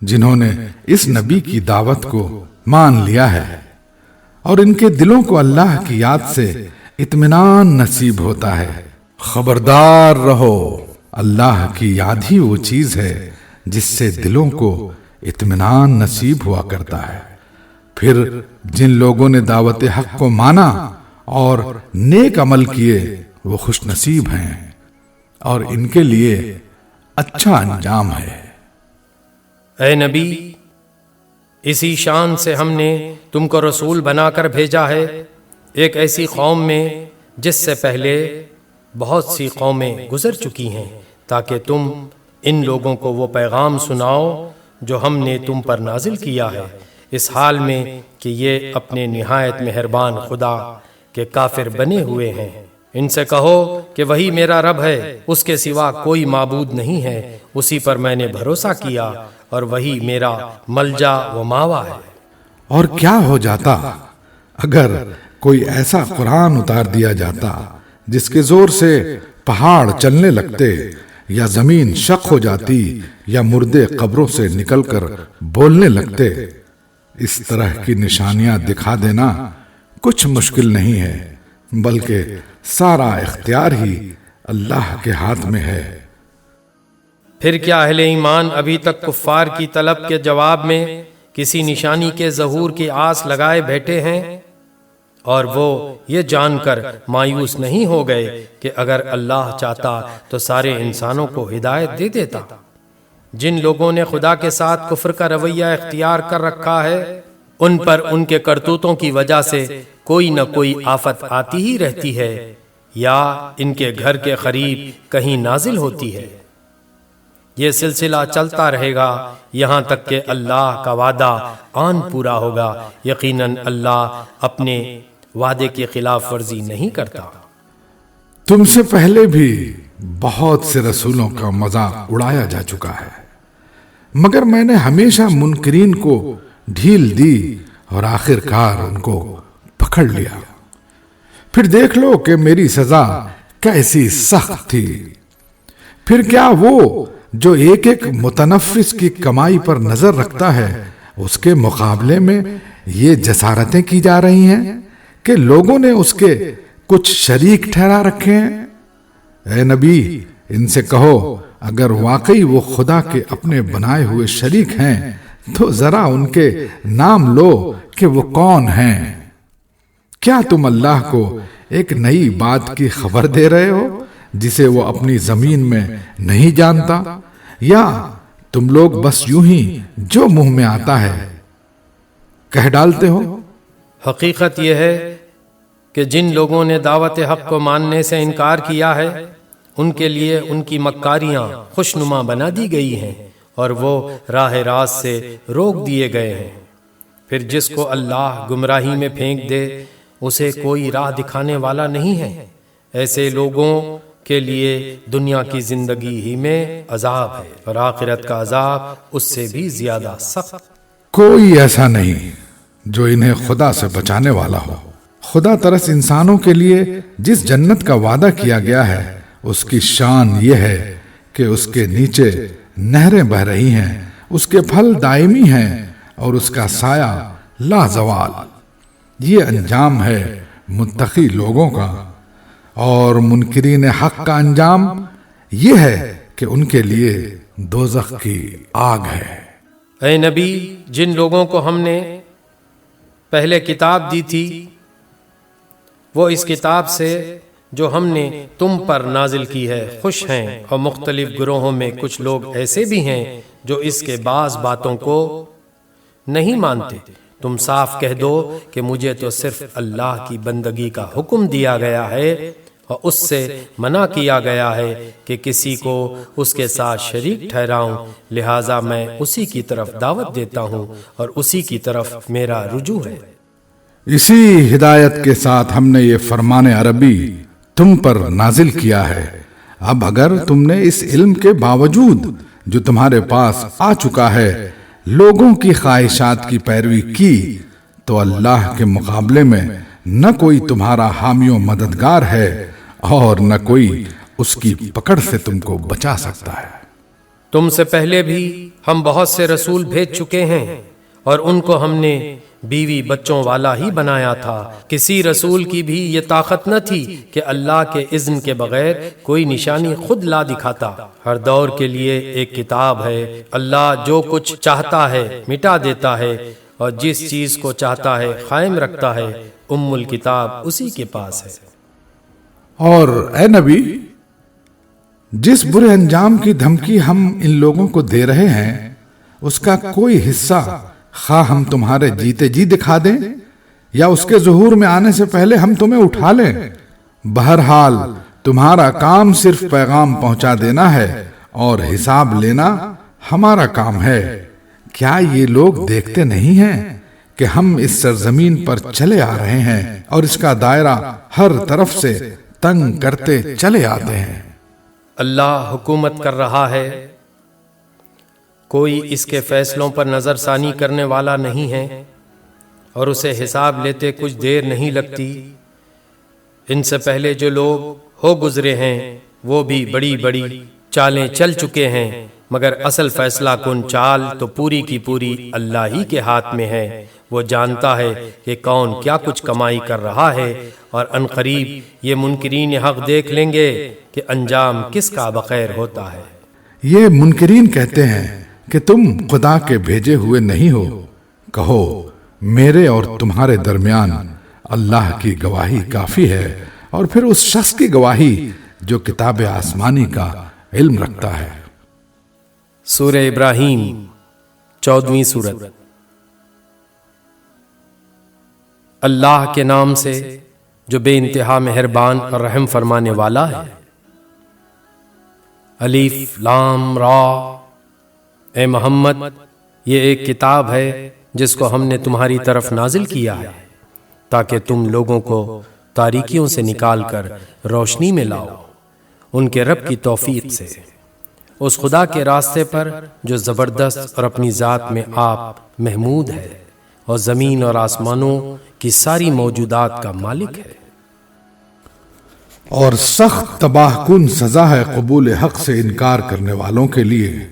جنہوں نے اس نبی کی دعوت کو مان لیا ہے، اور ان کے دلوں کو اللہ کی یاد سے اطمینان نصیب ہوتا ہے۔ خبردار رہو، اللہ کی یاد ہی وہ چیز ہے جس سے دلوں کو اطمینان نصیب ہوا کرتا ہے۔ پھر جن لوگوں نے دعوت حق کو مانا اور نیک عمل کیے وہ خوش نصیب ہیں، اور ان کے لیے اچھا انجام ہے۔ اے نبی، اسی شان سے ہم نے تم کو رسول بنا کر بھیجا ہے ایک ایسی قوم میں جس سے پہلے بہت سی قومیں گزر چکی ہیں، تاکہ تم ان لوگوں کو وہ پیغام سناؤ جو ہم نے تم پر نازل کیا ہے، اس حال میں کہ یہ اپنے نہایت مہربان خدا کے کافر بنے ہوئے ہیں۔ ان سے کہو کہ وہی میرا رب ہے، اس کے سوا کوئی معبود نہیں ہے، اسی پر میں نے بھروسہ کیا اور وہی میرا ملجا و ماوا ہے۔ اور کیا ہو جاتا اگر کوئی ایسا قرآن اتار دیا جاتا جس کے زور سے پہاڑ چلنے لگتے، یا زمین شق ہو جاتی، یا مردے قبروں سے نکل کر بولنے لگتے۔ اس طرح کی نشانیاں دکھا دینا کچھ مشکل نہیں ہے، بلکہ سارا اختیار ہی اللہ کے ہاتھ میں ہے۔ پھر کیا اہل ایمان ابھی تک کفار کی طلب کے جواب میں کسی نشانی کے ظہور کی آس لگائے بیٹھے ہیں، اور وہ یہ جان کر مایوس نہیں ہو گئے کہ اگر اللہ چاہتا تو سارے انسانوں کو ہدایت دے دیتا؟ جن لوگوں نے خدا کے ساتھ کفر کا رویہ اختیار کر رکھا ہے، ان پر ان کے کرتوتوں کی وجہ سے کوئی نہ کوئی آفت آتی ہی رہتی ہے، یا ان کے گھر کے قریب کہیں نازل ہوتی ہے۔ یہ سلسلہ چلتا رہے گا یہاں تک کہ اللہ کا وعدہ آن پورا ہوگا۔ یقیناً اللہ اپنے وعدے کی خلاف ورزی نہیں کرتا۔ تم سے پہلے بھی بہت سے رسولوں کا مذاق اڑایا جا چکا ہے، مگر میں نے ہمیشہ منکرین کو ڈھیل دی اور آخر کار ان کو پکڑ لیا۔ پھر دیکھ لو کہ میری سزا کیسی سخت تھی۔ پھر کیا وہ جو ایک ایک متنفس کی کمائی پر نظر رکھتا ہے، اس کے مقابلے میں یہ جسارتیں کی جا رہی ہیں کہ لوگوں نے اس کے کچھ شریک ٹھہرا رکھے ہیں؟ اے نبی، ان سے کہو اگر واقعی وہ خدا کے اپنے بنائے ہوئے شریک ہیں تو ذرا ان کے نام لو کہ وہ کون ہیں۔ کیا تم اللہ کو ایک نئی بات کی خبر دے رہے ہو جسے وہ اپنی زمین میں نہیں جانتا، یا تم لوگ بس یوں ہی جو منہ میں آتا ہے کہہ ڈالتے ہو؟ حقیقت یہ ہے کہ جن لوگوں نے دعوت حق کو ماننے سے انکار کیا ہے، ان کے لیے ان کی مکاریاں خوشنما بنا دی گئی ہیں اور وہ راہ راست سے روک دیے گئے ہیں۔ پھر جس کو اللہ گمراہی میں پھینک دے اسے کوئی راہ دکھانے والا نہیں ہے۔ ایسے لوگوں کے لیے دنیا کی زندگی ہی میں عذاب ہے اور آخرت کا عذاب اس سے بھی زیادہ سخت۔ کوئی ایسا نہیں جو انہیں خدا سے بچانے والا ہو۔ خدا ترس انسانوں کے لیے جس جنت کا وعدہ کیا گیا ہے، اس کی شان یہ ہے کہ اس کے نیچے نہریں بہ رہی ہیں، اس کے پھل دائمی ہیں اور اس کا سایہ لازوال۔ یہ انجام ہے متقی لوگوں کا، اور منکرین حق کا انجام یہ ہے کہ ان کے لیے دوزخ کی آگ ہے۔ اے نبی، جن لوگوں کو ہم نے پہلے کتاب دی تھی وہ اس کتاب سے جو ہم نے تم پر نازل کی ہے خوش ہیں، اور مختلف گروہوں میں کچھ لوگ ایسے بھی ہیں جو اس کے بعض باتوں کو نہیں مانتے۔ تم صاف کہہ دو کہ مجھے تو صرف اللہ کی بندگی کا حکم دیا گیا ہے اور اس سے منع کیا گیا ہے کہ کسی کو اس کے ساتھ شریک ٹھہراؤں، لہٰذا میں اسی کی طرف دعوت دیتا ہوں اور اسی کی طرف میرا رجوع ہے۔ اسی ہدایت کے ساتھ ہم نے یہ فرمان عربی تم پر نازل کیا ہے۔ اب اگر تم نے اس علم کے باوجود جو تمہارے پاس آ چکا ہے لوگوں کی خواہشات کی پیروی کی، تو اللہ کے مقابلے میں نہ کوئی تمہارا حامی و مددگار ہے اور نہ کوئی اس کی پکڑ سے تم کو بچا سکتا ہے۔ تم سے پہلے بھی ہم بہت سے رسول بھیج چکے ہیں اور ان کو ہم نے بیوی بچوں والا ہی بنایا تھا۔ کسی رسول کی بھی یہ طاقت نہ تھی کہ اللہ کے اذن کے بغیر کوئی نشانی خود لا دکھاتا۔ ہر دور کے لیے ایک کتاب ہے، اللہ جو کچھ چاہتا ہے مٹا دیتا ہے اور جس چیز کو چاہتا ہے قائم رکھتا ہے۔ ام الکتاب اسی کے پاس ہے۔ اور اے نبی، جس برے انجام کی دھمکی ہم ان لوگوں کو دے رہے ہیں اس کا کوئی حصہ خواہ ہم تمہارے جیتے جی دکھا دیں یا اس کے ظہور میں آنے سے پہلے ہم تمہیں اٹھا لیں، بہرحال تمہارا کام صرف پیغام پہنچا دینا ہے اور حساب لینا ہمارا کام ہے۔ کیا یہ لوگ دیکھتے نہیں ہیں کہ ہم اس سرزمین پر چلے آ رہے ہیں اور اس کا دائرہ ہر طرف سے تنگ کرتے چلے آتے ہیں؟ اللہ حکومت کر رہا ہے، کوئی اس کے فیصلوں پر نظر ثانی کرنے والا نہیں ہے، اور اسے حساب لیتے کچھ دیر نہیں لگتی۔ ان سے پہلے جو لوگ ہو گزرے ہیں وہ بھی بڑی بڑی چالیں چل چکے ہیں، مگر اصل فیصلہ کن چال تو پوری کی پوری اللہ ہی کے ہاتھ میں ہے۔ وہ جانتا ہے کہ کون کیا کچھ کمائی کر رہا ہے، اور عنقریب یہ منکرین حق دیکھ لیں گے کہ انجام کس کا بخیر ہوتا ہے۔ یہ منکرین کہتے ہیں کہ تم خدا کے بھیجے ہوئے نہیں ہو۔ کہو میرے اور تمہارے درمیان اللہ کی گواہی کافی ہے، اور پھر اس شخص کی گواہی جو کتاب آسمانی کا علم رکھتا ہے۔ سورہ ابراہیم 14ویں سورت۔ اللہ کے نام سے جو بے انتہا مہربان اور رحم فرمانے والا ہے۔ الف لام را۔ اے محمد، یہ ایک کتاب ہے جس کو ہم نے تمہاری طرف نازل کیا ہے تاکہ تم لوگوں کو تاریکیوں سے نکال کر روشنی میں لاؤ ان کے رب کی توفیق سے، اس خدا کے راستے پر جو زبردست اور اپنی ذات میں آپ محمود ہے اور زمین اور آسمانوں کی ساری موجودات کا مالک ہے۔ اور سخت تباہ کن سزا ہے قبول حق سے انکار کرنے والوں کے لیے،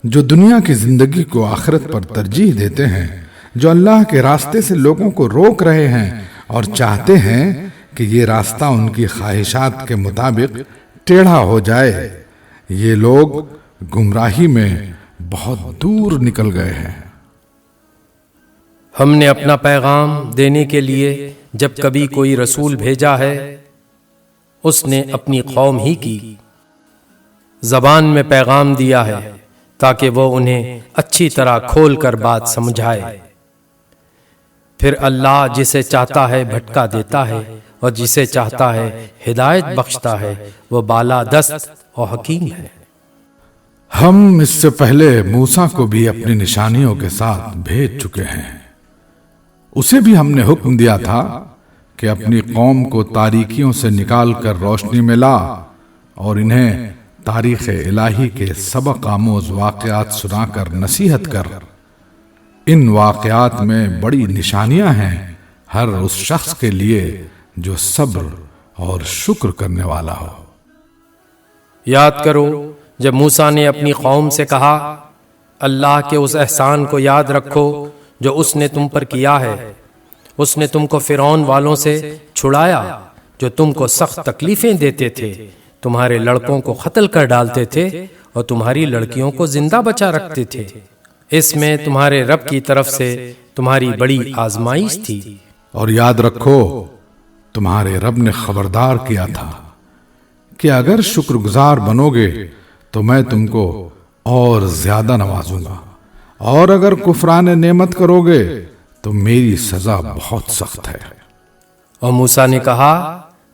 جو دنیا کی زندگی کو آخرت پر ترجیح دیتے ہیں، جو اللہ کے راستے سے لوگوں کو روک رہے ہیں اور چاہتے ہیں کہ یہ راستہ ان کی خواہشات کے مطابق ٹیڑھا ہو جائے۔ یہ لوگ گمراہی میں بہت دور نکل گئے ہیں۔ ہم نے اپنا پیغام دینے کے لیے جب کبھی کوئی رسول بھیجا ہے، اس نے اپنی قوم ہی کی زبان میں پیغام دیا ہے تاکہ وہ انہیں اچھی طرح کھول کر بات سمجھائے۔ پھر اللہ جسے چاہتا ہے بھٹکا دیتا ہے اور جسے چاہتا ہے ہدایت بخشتا ہے، وہ بالا دست اور حکیم ہے۔ ہم اس سے پہلے موسیٰ کو بھی اپنی نشانیوں کے ساتھ بھیج چکے ہیں۔ اسے بھی ہم نے حکم دیا تھا کہ اپنی قوم کو تاریکیوں سے نکال کر روشنی میں لا، اور انہیں تاریخ الہی کے سبق آموز واقعات سنا کر نصیحت کر۔ ان واقعات میں بڑی نشانیاں ہیں ہر اس شخص کے لیے جو صبر اور شکر کرنے والا ہو۔ یاد کرو جب موسیٰ نے اپنی قوم سے کہا، اللہ کے اس احسان کو یاد رکھو جو اس نے تم پر کیا ہے۔ اس نے تم کو فرعون والوں سے چھڑایا جو تم کو سخت تکلیفیں دیتے تھے، تمہارے لڑکوں کو قتل کر ڈالتے تھے اور تمہاری لڑکیوں کو زندہ بچا رکھتے تھے۔ اس میں تمہارے رب کی طرف سے تمہاری بڑی آزمائش تھی۔ اور یاد رکھو تمہارے رب نے خبردار کیا تھا کہ اگر شکر گزار بنو گے تو میں تم کو اور زیادہ نوازوں گا، اور اگر کفران نعمت کرو گے تو میری سزا بہت سخت ہے۔ اور موسیٰ نے کہا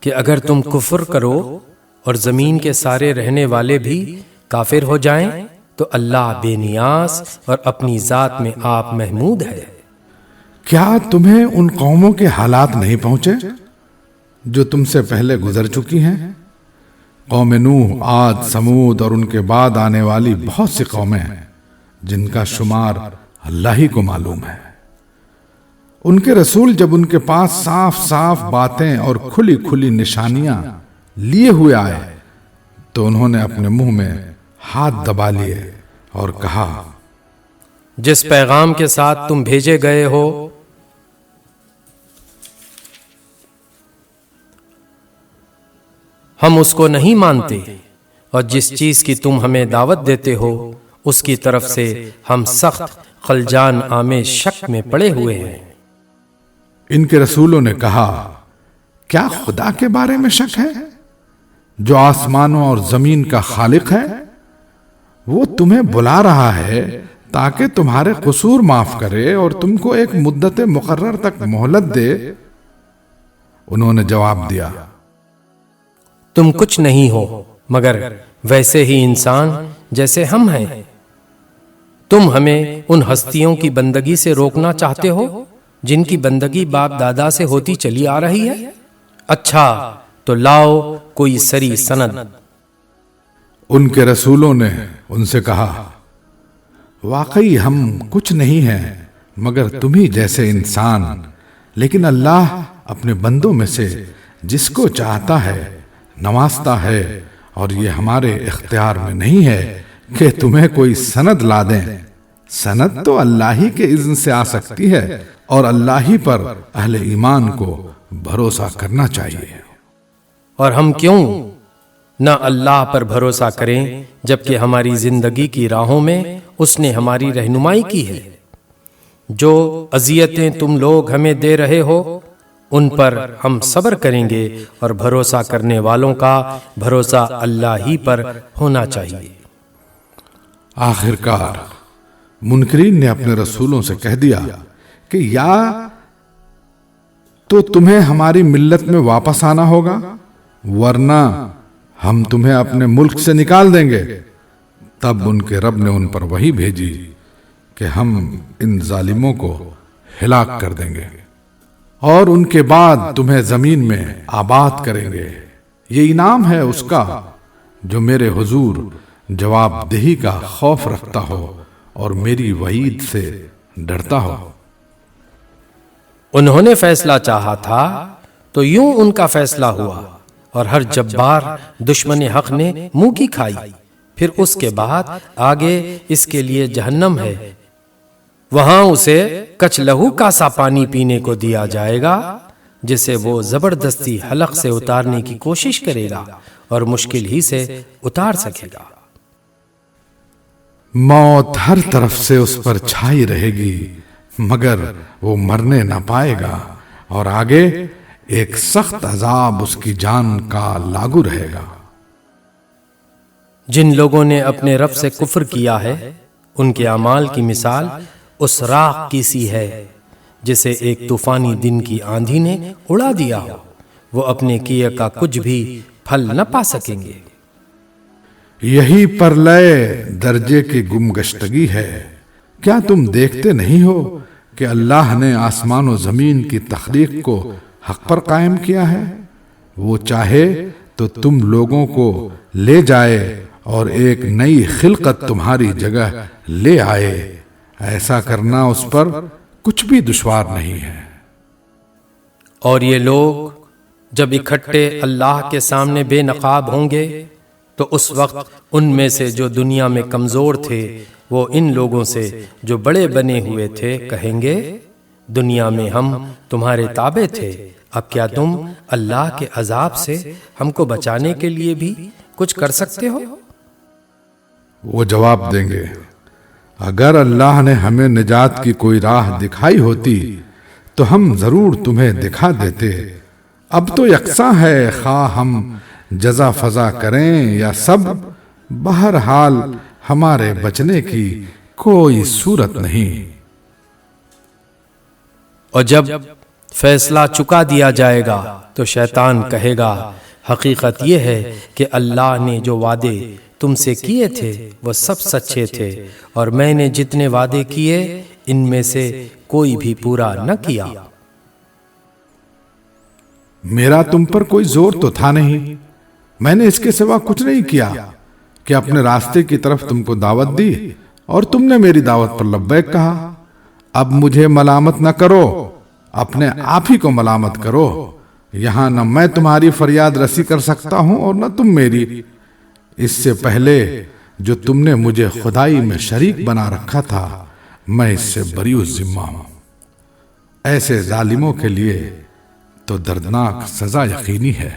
کہ اگر تم کفر کرو اور زمین کے سارے رہنے والے بھی کافر ہو جائیں تو اللہ بے نیاز اور اپنی ذات میں آپ محمود ہے۔ کیا تمہیں ان قوموں کے حالات نہیں پہنچے جو تم سے پہلے گزر چکی ہیں؟ قوم نوح، عاد، سمود اور ان کے بعد آنے والی بہت سی قومیں ہیں جن کا شمار اللہ ہی کو معلوم ہے۔ ان کے رسول جب ان کے پاس صاف صاف باتیں اور کھلی کھلی نشانیاں لیے ہوئے آئے تو انہوں نے اپنے منہ میں ہاتھ دبا لیے اور کہا، جس پیغام کے ساتھ تم بھیجے گئے ہو ہم اس کو نہیں مانتے، اور جس چیز کی تم ہمیں دعوت دیتے ہو اس کی طرف سے ہم سخت خلجان آمیز شک میں پڑے ہوئے ہیں۔ ان کے رسولوں نے کہا، کیا خدا کے بارے میں شک ہے جو آسمانوں اور زمین کا خالق ہے؟ وہ تمہیں بلا رہا ہے تاکہ تمہارے قصور معاف کرے اور تم کو ایک مدت مقرر تک مہلت دے۔ انہوں نے جواب دیا، تم کچھ نہیں ہو مگر ویسے ہی انسان جیسے ہم ہیں۔ تم ہمیں ان ہستیوں کی بندگی سے روکنا چاہتے ہو جن کی بندگی باپ دادا سے ہوتی چلی آ رہی ہے؟ اچھا تو لاؤ کوئی سری سند۔ ان کے رسولوں نے ان سے کہا واقعی ہم کچھ نہیں ہیں مگر تمہیں جیسے انسان، لیکن اللہ اپنے بندوں میں سے جس کو چاہتا ہے نوازتا ہے، اور یہ ہمارے اختیار میں نہیں ہے کہ تمہیں کوئی سند لا دیں۔ سند تو اللہ ہی کے اذن سے آ سکتی ہے، اور اللہ ہی پر اہل ایمان کو بھروسہ کرنا چاہیے۔ اور ہم کیوں نہ اللہ پر بھروسہ کریں جبکہ ہماری زندگی کی راہوں میں اس نے ہماری رہنمائی کی ہے۔ جو اذیتیں تم لوگ ہمیں دے رہے ہو ان پر ہم صبر کریں گے، اور بھروسہ کرنے والوں کا بھروسہ اللہ ہی پر ہونا چاہیے۔ آخر کار منکرین نے اپنے رسولوں سے کہہ دیا کہ یا تو تمہیں ہماری ملت میں واپس آنا ہوگا، ورنہ ہم تمہیں اپنے ملک سے نکال دیں گے۔ تب ان کے رب نے ان پر وحی بھیجی کہ ہم ان ظالموں کو ہلاک کر دیں گے، اور ان کے بعد تمہیں زمین میں آباد کریں گے۔ یہ انعام ہے اس کا جو میرے حضور جواب دہی کا خوف رکھتا ہو اور میری وعید سے ڈرتا ہو۔ انہوں نے فیصلہ چاہا تھا تو یوں ان کا فیصلہ ہوا، اور ہر جبار دشمن حق نے منہ کی کھائی۔ پھر اس کے بعد آگے اس کے لیے جہنم ہے، وہاں اسے کچھ لہو کا سا پانی پینے کو دیا جائے گا جسے وہ زبردستی حلق سے اتارنے کی کوشش کرے گا اور مشکل ہی سے اتار سکے گا۔ موت ہر طرف سے اس پر چھائی رہے گی مگر وہ مرنے نہ پائے گا، اور آگے ایک سخت عذاب اس کی جان کا لاگو رہے گا۔ جن لوگوں نے اپنے رب سے کفر کیا ہے ان کے اعمال کی مثال اس راکھ کی سی ہے جسے ایک طوفانی دن کی آندھی نے اڑا دیا ہو، وہ اپنے کیے کا کچھ بھی پھل نہ پا سکیں گے۔ یہی پرلے درجے کی گمگشتگی ہے۔ کیا تم دیکھتے نہیں ہو کہ اللہ نے آسمان و زمین کی تخلیق کو حق پر قائم کیا ہے؟ وہ چاہے تو تم لوگوں کو لے جائے اور ایک نئی خلقت تمہاری جگہ لے آئے۔ ایسا کرنا اس پر کچھ بھی دشوار نہیں ہے۔ اور یہ لوگ جب اکٹھے اللہ کے سامنے بے نقاب ہوں گے تو اس وقت ان میں سے جو دنیا میں کمزور تھے وہ ان لوگوں سے جو بڑے بنے ہوئے تھے کہیں گے دنیا میں ہم تمہارے تابع تھے، اب کیا تم اللہ کے عذاب سے ہم کو بچانے کے لیے بھی کچھ کر سکتے ہو؟ وہ جواب دیں گے اگر اللہ نے ہمیں نجات کی کوئی راہ دکھائی ہوتی تو ہم ضرور تمہیں دکھا دیتے۔ اب تو یکساں ہے خواہ ہم جزا فضا کریں یا سب، بہرحال ہمارے بچنے کی کوئی صورت نہیں۔ اور جب فیصلہ چکا دیا جائے گا تو شیطان کہے گا حقیقت یہ ہے کہ اللہ نے جو وعدے تم سے کیے تھے وہ سب سچے تھے، اور میں نے جتنے وعدے کیے ان میں سے کوئی بھی پورا نہ کیا۔ میرا تم پر کوئی زور تو تھا نہیں، میں نے اس کے سوا کچھ نہیں کیا کہ اپنے راستے کی طرف تم کو دعوت دی اور تم نے میری دعوت پر لبیک کہا۔ اب مجھے ملامت نہ کرو، اپنے آپ ہی کو ملامت کرو۔ یہاں نہ میں تمہاری فریاد رسی کر سکتا ہوں اور نہ تم میری۔ اس سے پہلے جو تم نے مجھے خدائی میں شریک بنا رکھا تھا میں اس سے بری الذمہ ہوں۔ ایسے ظالموں کے لیے تو دردناک سزا یقینی ہے۔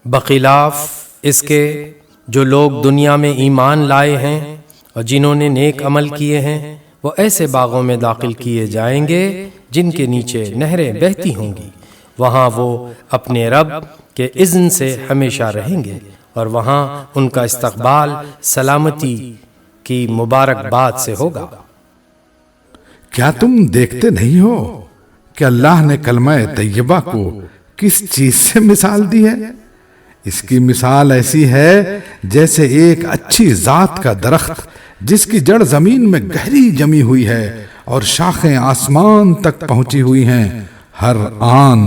بخلاف اس کے جو لوگ دنیا میں ایمان لائے ہیں اور جنہوں نے نیک عمل کیے ہیں وہ ایسے باغوں میں داخل کیے جائیں گے جن کے نیچے نہریں بہتی ہوں گی، وہاں وہ اپنے رب کے اذن سے ہمیشہ رہیں گے، اور وہاں ان کا استقبال سلامتی کی مبارک باد سے ہوگا۔ کیا تم دیکھتے نہیں ہو کہ اللہ نے کلمہ طیبہ کو کس چیز سے مثال دی ہے؟ اس کی مثال ایسی ہے جیسے ایک اچھی ذات کا درخت جس کی جڑ زمین میں گہری جمی ہوئی ہے اور شاخیں آسمان تک پہنچی ہوئی ہیں، ہر آن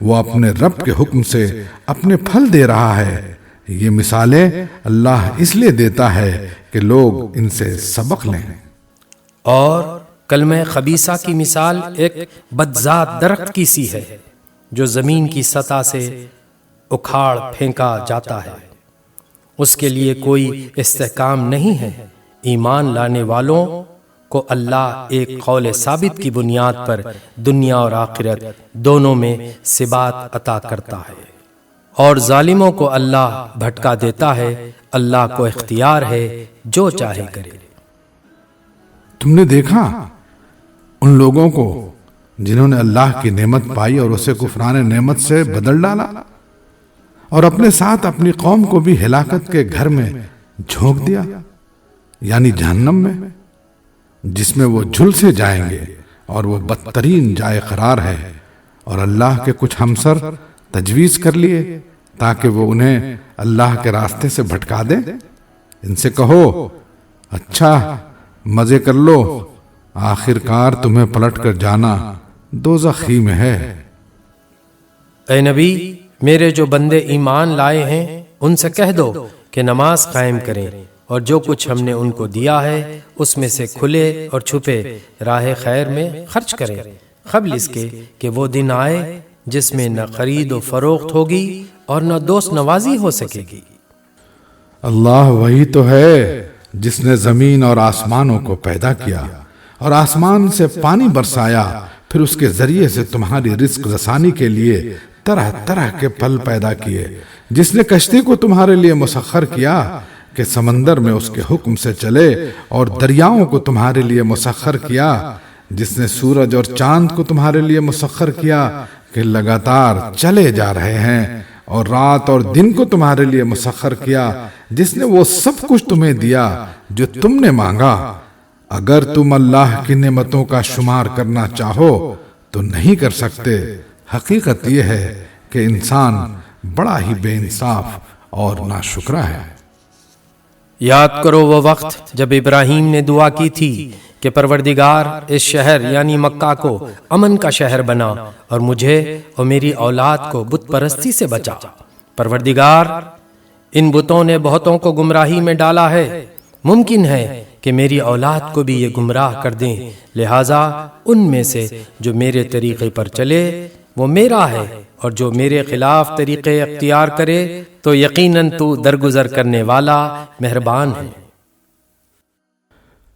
وہ اپنے رب کے حکم سے اپنے پھل دے رہا ہے۔ یہ مثالیں اللہ اس لیے دیتا ہے کہ لوگ ان سے سبق لیں۔ اور کلمہ خبیثہ کی مثال ایک بدذات درخت کی سی ہے جو زمین کی سطح سے اکھاڑ پھینکا جاتا ہے، اس کے لیے کوئی استحکام نہیں ہے۔ ایمان لانے والوں کو اللہ ایک قول ثابت کی بنیاد پر دنیا اور آخرت دونوں میں ثبات عطا کرتا ہے، اور ظالموں کو اللہ بھٹکا دیتا ہے۔ اللہ کو اختیار ہے، جو چاہے کرے۔ تم نے دیکھا ان لوگوں کو جنہوں نے اللہ کی نعمت پائی اور اسے کفران نعمت سے بدل ڈالا، اور اپنے ساتھ اپنی قوم کو بھی ہلاکت کے گھر میں جھونک دیا، یعنی جہنم میں، جس میں وہ جھلسے جائیں گے اور وہ بدترین جائے قرار ہے۔ اور اللہ کے کچھ ہمسر تجویز کر لیے تاکہ وہ انہیں اللہ کے راستے سے بھٹکا دے۔ ان سے کہو اچھا مزے کر لو، آخر کار تمہیں پلٹ کر جانا دوزخ ہی میں ہے۔ اے نبی، میرے جو بندے ایمان لائے ہیں ان سے کہہ دو کہ نماز قائم کریں، اور جو کچھ ہم نے ان کو دیا ہے اس میں سے کھلے اور چھپے راہ خیر میں خرچ کریں، قبل اس کے کہ وہ دن آئے جس میں نہ خرید و فروخت ہوگی اور نہ دوست نوازی ہو سکے گی۔ اللہ وہی تو ہے جس نے زمین اور آسمانوں کو پیدا کیا اور آسمان سے پانی برسایا، پھر اس کے ذریعے سے تمہاری رزق رسانی کے لیے طرح طرح کے پھل پیدا کیے، جس نے کشتی کو تمہارے لیے مسخر کیا کہ سمندر میں اس کے حکم سے چلے، اور دریاؤں کو تمہارے لیے مسخر کیا، جس نے سورج اور چاند کو تمہارے لیے مسخر کیا کہ لگاتار چلے جا رہے ہیں، اور رات اور دن کو تمہارے لیے مسخر کیا، جس نے وہ سب کچھ تمہیں دیا جو تم نے مانگا۔ اگر تم اللہ کی نعمتوں کا شمار کرنا چاہو تو نہیں کر سکتے۔ حقیقت یہ ہے کہ انسان بڑا ہی بے انصاف اور ناشکرا ہے۔ یاد کرو وہ وقت جب ابراہیم نے دعا کی تھی کہ پروردگار اس شہر یعنی مکہ کو امن کا شہر بنا اور مجھے اور میری اولاد کو بت پرستی سے بچا۔ پروردگار، ان بتوں نے بہتوں کو گمراہی میں ڈالا ہے، ممکن ہے کہ میری اولاد کو بھی یہ گمراہ کر دیں، لہٰذا ان میں سے جو میرے طریقے پر چلے وہ میرا ہے، اور جو میرے خلاف طریقے اختیار کرے تو یقیناً تو درگزر کرنے والا مہربان ہے۔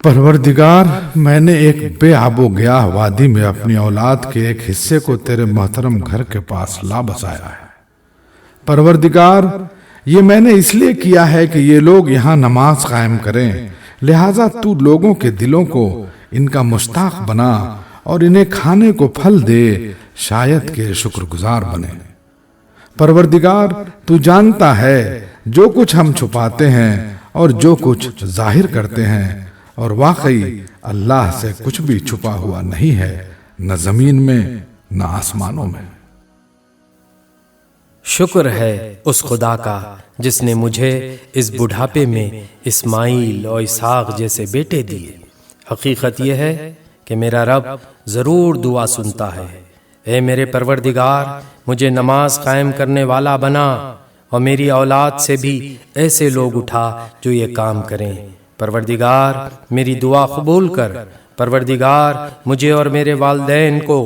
پروردگار، میں نے ایک بے آب و گیاہ وادی میں اپنی اولاد کے ایک حصے کو تیرے محترم گھر کے پاس لا بسایا ہے۔ پروردگار، یہ میں نے اس لیے کیا ہے کہ یہ لوگ یہاں نماز قائم کریں، لہٰذا تو لوگوں کے دلوں کو ان کا مشتاق بنا اور انہیں کھانے کو پھل دے، شاید کہ شکر گزار بنے۔ پروردگار، تو جانتا ہے جو کچھ ہم چھپاتے ہیں اور جو کچھ ظاہر کرتے ہیں، اور واقعی اللہ سے کچھ بھی چھپا ہوا نہیں ہے، نہ زمین میں نہ آسمانوں میں۔ شکر ہے اس خدا کا جس نے مجھے اس بڑھاپے میں اسماعیل اور اسحاق جیسے بیٹے دیے۔ حقیقت یہ ہے کہ میرا رب ضرور دعا سنتا ہے۔ اے میرے پروردگار، مجھے نماز قائم کرنے والا بنا، اور میری اولاد سے بھی ایسے لوگ اٹھا جو یہ کام کریں۔ پروردگار، میری دعا قبول کر۔ پروردگار، مجھے اور میرے والدین کو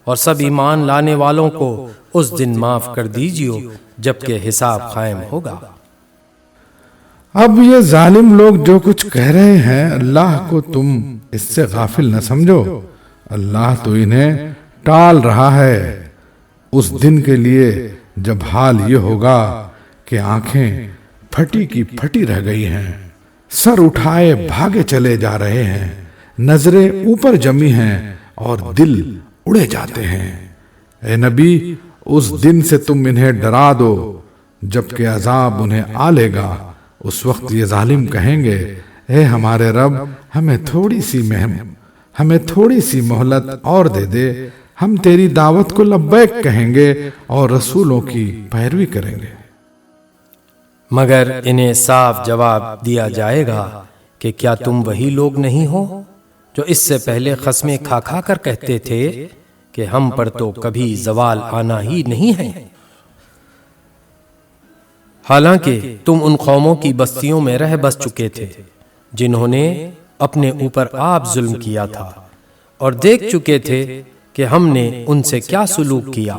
اور سب ایمان لانے والوں کو اس دن معاف کر دیجیو جبکہ حساب قائم ہوگا۔ اب یہ ظالم لوگ جو کچھ کہہ رہے ہیں، اللہ کو تم اس سے غافل نہ سمجھو۔ اللہ تو انہیں ٹال رہا ہے اس دن کے لیے جب حال یہ ہوگا کہ آنکھیں پھٹی کی پھٹی رہ گئی ہیں، سر اٹھائے بھاگے چلے جا رہے ہیں، نظریں اوپر جمی ہیں اور دل اڑے جاتے ہیں۔ اے نبی، اس دن سے تم انہیں ڈرا دو جبکہ عذاب انہیں آ لے گا۔ اس وقت یہ ظالم کہیں گے، اے ہمارے رب، ہمیں تھوڑی سی مہلت اور دے دے، ہم تیری دعوت کو لبیک کہیں گے اور رسولوں کی پیروی کریں گے۔ مگر انہیں صاف جواب دیا جائے گا کہ کیا تم وہی لوگ نہیں ہو جو اس سے پہلے قسمیں کھا کھا کر کہتے تھے کہ ہم پر تو کبھی زوال آنا ہی نہیں ہے، حالانکہ تم ان قوموں کی بستیوں میں رہ بس چکے تھے جنہوں نے اپنے اوپر آپ ظلم کیا تھا، اور دیکھ چکے تھے کہ ہم نے ان سے کیا سلوک کیا،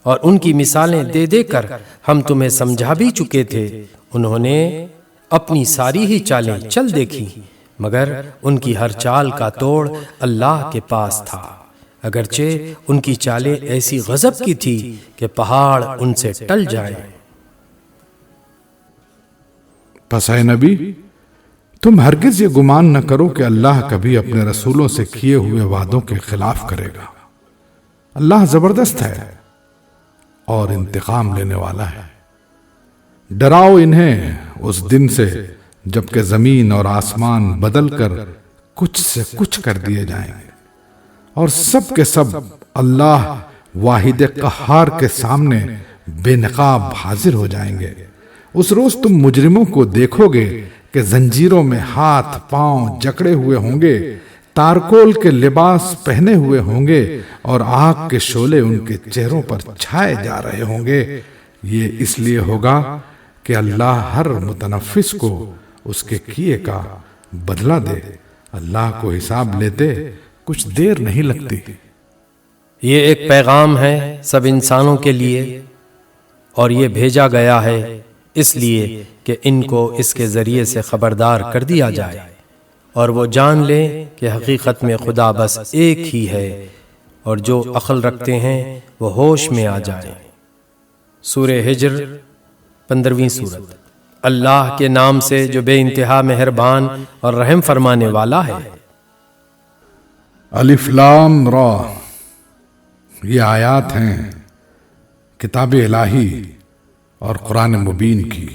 اور ان کی مثالیں دے دے کر ہم تمہیں سمجھا بھی چکے تھے۔ انہوں نے اپنی ساری ہی چالیں چل دیکھی، مگر ان کی ہر چال کا توڑ اللہ کے پاس تھا، اگرچہ ان کی چالیں ایسی غضب کی تھی کہ پہاڑ ان سے ٹل جائیں۔ پس اے نبی، تم ہرگز یہ گمان نہ کرو کہ اللہ کبھی اپنے رسولوں سے کیے ہوئے وعدوں کے خلاف کرے گا۔ اللہ زبردست ہے اور انتقام لینے والا ہے۔ ڈراؤ انہیں اس دن سے جبکہ زمین اور آسمان بدل کر کچھ سے کچھ کر دیے جائیں گے، اور سب کے سب اللہ واحد قہار کے سامنے بے نقاب حاضر ہو جائیں گے۔ اس روز تم مجرموں کو دیکھو گے کہ زنجیروں میں ہاتھ پاؤں جکڑے ہوئے ہوں گے، تارکول کے لباس پہنے ہوئے ہوں گے، اور آگ کے شعلے ان کے چہروں پر چھائے جا رہے ہوں گے۔ یہ اس لیے ہوگا کہ اللہ ہر متنفس کو اس کے کیے کا بدلہ دے۔ اللہ کو حساب لیتے کچھ دیر نہیں لگتی۔ یہ ایک پیغام ہے سب انسانوں کے لیے، اور یہ بھیجا گیا ہے اس لیے کہ ان کو اس کے ذریعے سے خبردار کر دیا جائے، اور وہ جان لیں کہ حقیقت میں خدا بس ایک ہی ہے، اور جو عقل رکھتے ہیں وہ ہوش میں آ جائیں۔ سورہ ہجر 15ویں سورت۔ اللہ کے نام سے جو بے انتہا مہربان اور رحم فرمانے والا ہے۔ الف لام را، یہ آیات ہیں کتاب الہی اور قرآن مبین کی۔